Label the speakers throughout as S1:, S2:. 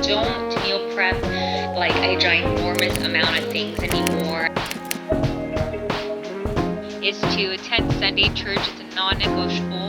S1: don't meal prep like a ginormous amount of things anymore. Is to attend Sunday church. It's a non-negotiable.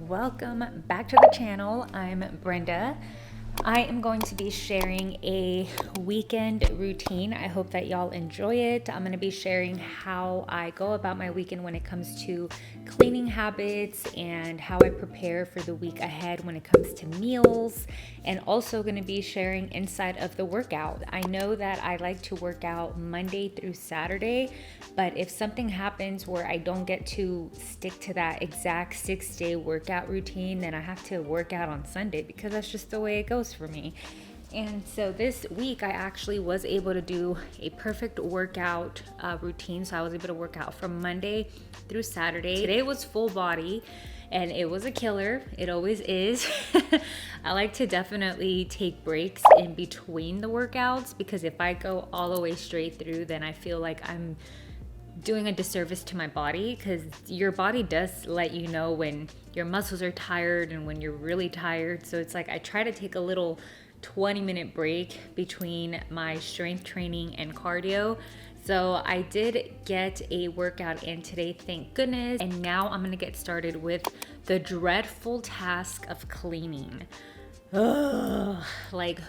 S1: Welcome back to the channel. I'm Brenda. I am going to be sharing a weekend routine. I hope that y'all enjoy it. I'm going to be sharing how I go about my weekend when it comes to cleaning habits and how I prepare for the week ahead when it comes to meals, and also going to be sharing inside of the workout. I know that I like to work out Monday through Saturday, but if something happens where I don't get to stick to that exact 6-day workout routine, then I have to work out on Sunday because that's just the way it goes for me. And so this week I actually was able to do a perfect workout routine. So I was able to work out from Monday through Saturday. Today was full body and it was a killer. It always is. I like to definitely take breaks in between the workouts, because if I go all the way straight through, then I feel like I'm doing a disservice to my body, because your body does let you know when your muscles are tired and when you're really tired. So it's like I try to take a little 20-minute break between my strength training and cardio. So I did get a workout in today, thank goodness. And now I'm gonna get started with the dreadful task of cleaning. Ugh, like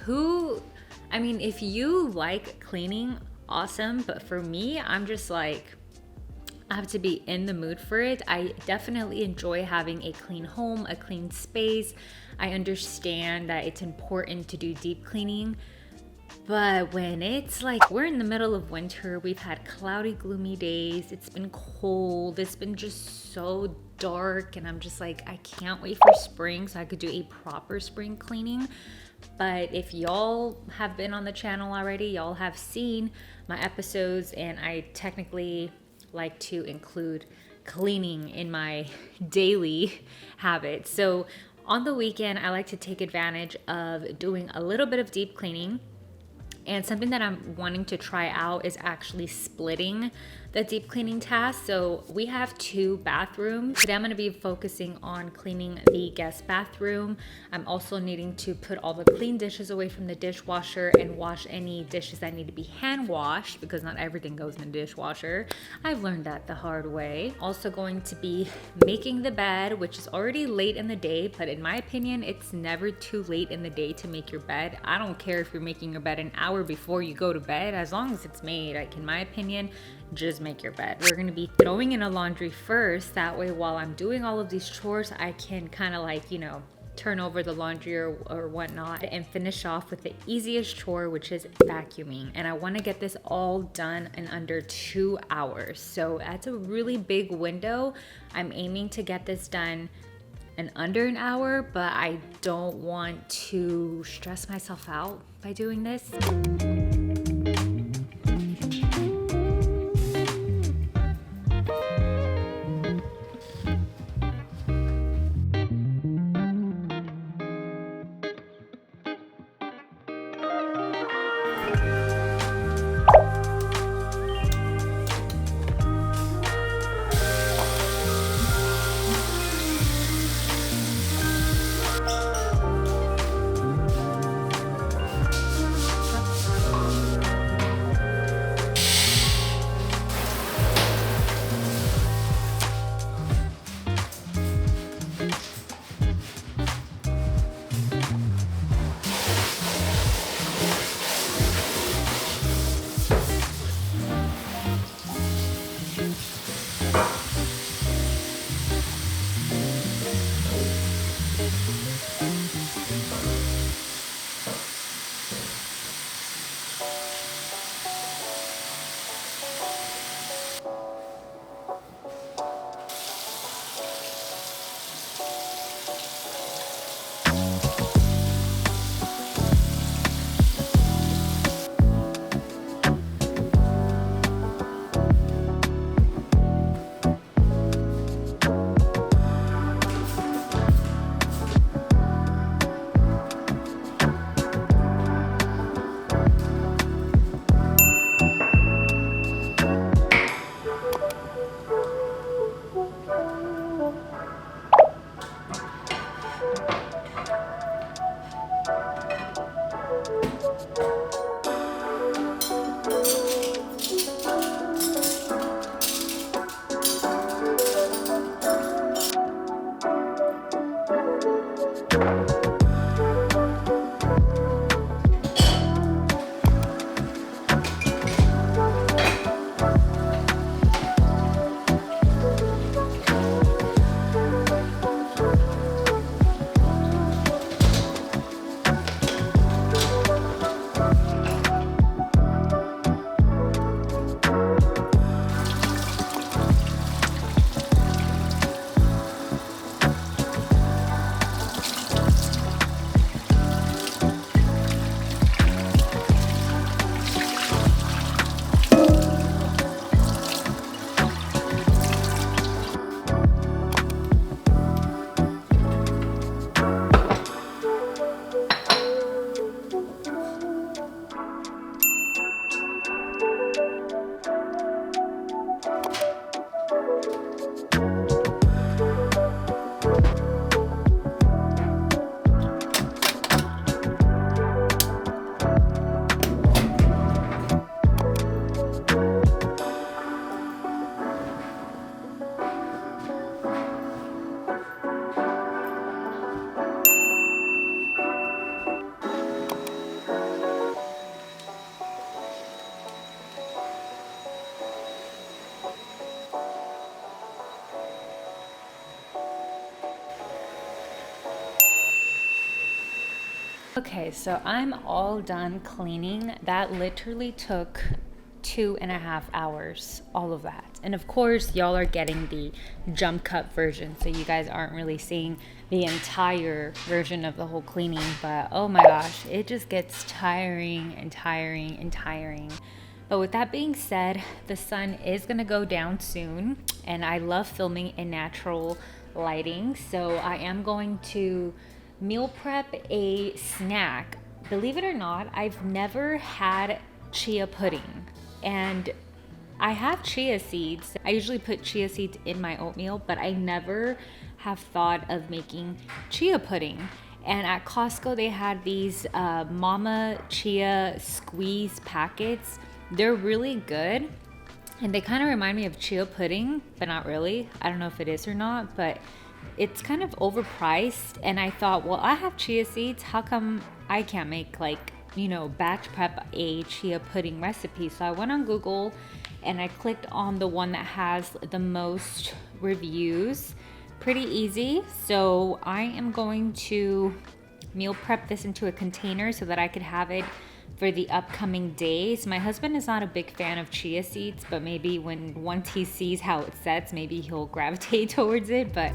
S1: if you like cleaning, awesome. But for me, I'm just like, I have to be in the mood for it. I definitely enjoy having a clean home, a clean space. I understand that it's important to do deep cleaning, but when it's like we're in the middle of winter, we've had cloudy, gloomy days, it's been cold, it's been just so dark, and I'm just like, I can't wait for spring so I could do a proper spring cleaning. But if y'all have been on the channel already, y'all have seen my episodes, and I technically like to include cleaning in my daily habits. So on the weekend, I like to take advantage of doing a little bit of deep cleaning. And something that I'm wanting to try out is actually splitting the deep cleaning task. So we have 2 bathrooms. Today I'm going to be focusing on cleaning the guest bathroom. I'm also needing to put all the clean dishes away from the dishwasher and wash any dishes that need to be hand washed, because not everything goes in the dishwasher. I've learned that the hard way. Also going to be making the bed, which is already late in the day, but in my opinion, it's never too late in the day to make your bed. I don't care if you're making your bed an hour before you go to bed, as long as it's made. Like, in my opinion, just make your bed. We're gonna be throwing in a laundry first. That way, while I'm doing all of these chores, I can kind of like, turn over the laundry or whatnot and finish off with the easiest chore, which is vacuuming. And I want to get this all done in under 2 hours. So that's a really big window. I'm aiming to get this done in under an hour, but I don't want to stress myself out by doing this. Okay, so I'm all done cleaning. That literally took 2.5 hours, all of that. And of course, y'all are getting the jump cut version, so you guys aren't really seeing the entire version of the whole cleaning. But oh my gosh, it just gets tiring and tiring and tiring. But with that being said, the sun is gonna go down soon, and I love filming in natural lighting, so I am going to meal prep a snack. Believe it or not, I've never had chia pudding, and I have chia seeds. I usually put chia seeds in my oatmeal, but I never have thought of making chia pudding. And at Costco, they had these Mama Chia squeeze packets. They're really good, and they kind of remind me of chia pudding, but not really. I don't know if it is or not, but it's kind of overpriced. And I thought, well, I have chia seeds. How come I can't make, like, you know, batch prep a chia pudding recipe? So I went on Google and I clicked on the one that has the most reviews. pretty easy. So I am going to meal prep this into a container so that I could have it for the upcoming days. My husband is not a big fan of chia seeds, but maybe once he sees how it sets, maybe he'll gravitate towards it. But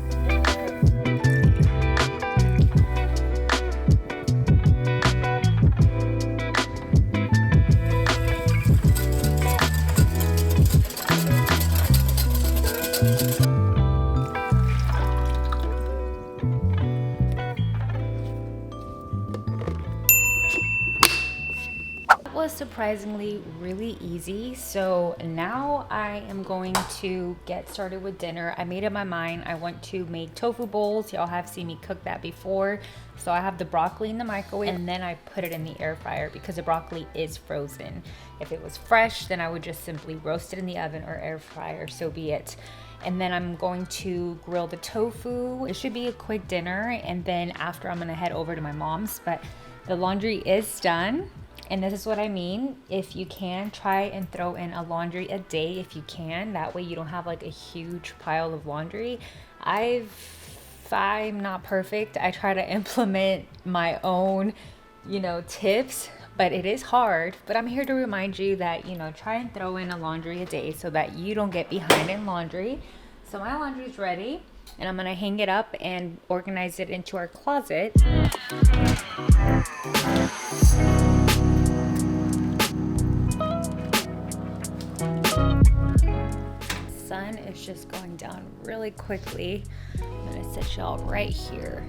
S1: was surprisingly really easy. So now I am going to get started with dinner. I made up my mind. I want to make tofu bowls. Y'all have seen me cook that before. So I have the broccoli in the microwave and then I put it in the air fryer because the broccoli is frozen. If it was fresh, then I would just simply roast it in the oven or air fryer, so be it. And then I'm going to grill the tofu. It should be a quick dinner, and then after I'm gonna head over to my mom's. But the laundry is done. And this is what I mean. If you can, try and throw in a laundry a day if you can. That way you don't have like a huge pile of laundry. I'm not perfect. I try to implement my own, tips, but it is hard. But I'm here to remind you that, try and throw in a laundry a day so that you don't get behind in laundry. So my laundry is ready and I'm gonna hang it up and organize it into our closet. Sun is just going down really quickly. I'm gonna set y'all right here.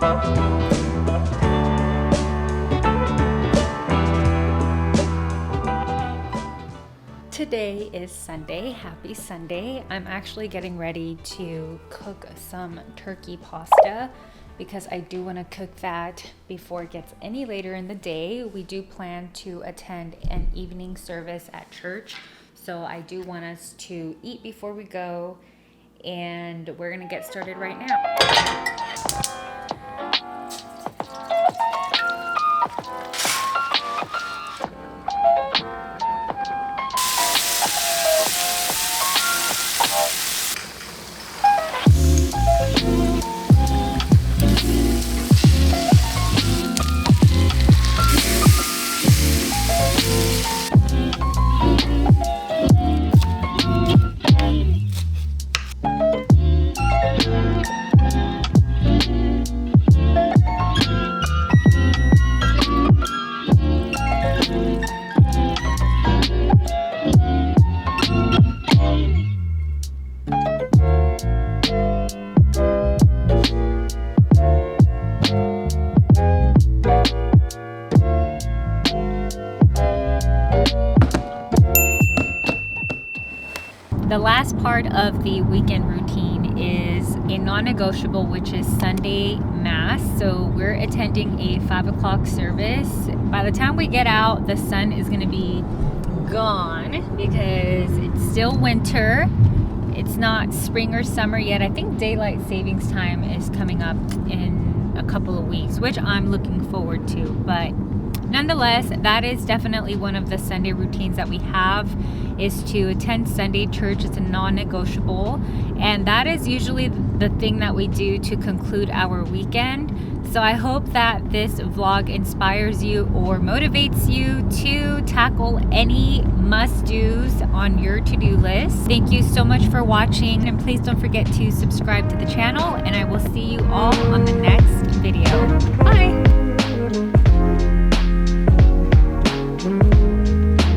S1: Today is Sunday. Happy Sunday. I'm actually getting ready to cook some turkey pasta because I do want to cook that before it gets any later in the day. We do plan to attend an evening service at church, so I do want us to eat before we go, and we're going to get started right now. The last part of the weekend routine is a non-negotiable, which is Sunday Mass. So we're attending a 5 o'clock service. By the time we get out, the sun is going to be gone because it's still winter. It's not spring or summer yet. I think daylight savings time is coming up in a couple of weeks, which I'm looking forward to. But nonetheless, that is definitely one of the Sunday routines that we have, is to attend Sunday church. It's a non-negotiable, and that is usually the thing that we do to conclude our weekend. So I hope that this vlog inspires you or motivates you to tackle any must-dos on your to-do list. Thank you so much for watching, and please don't forget to subscribe to the channel, and I will see you all on the next video. Bye!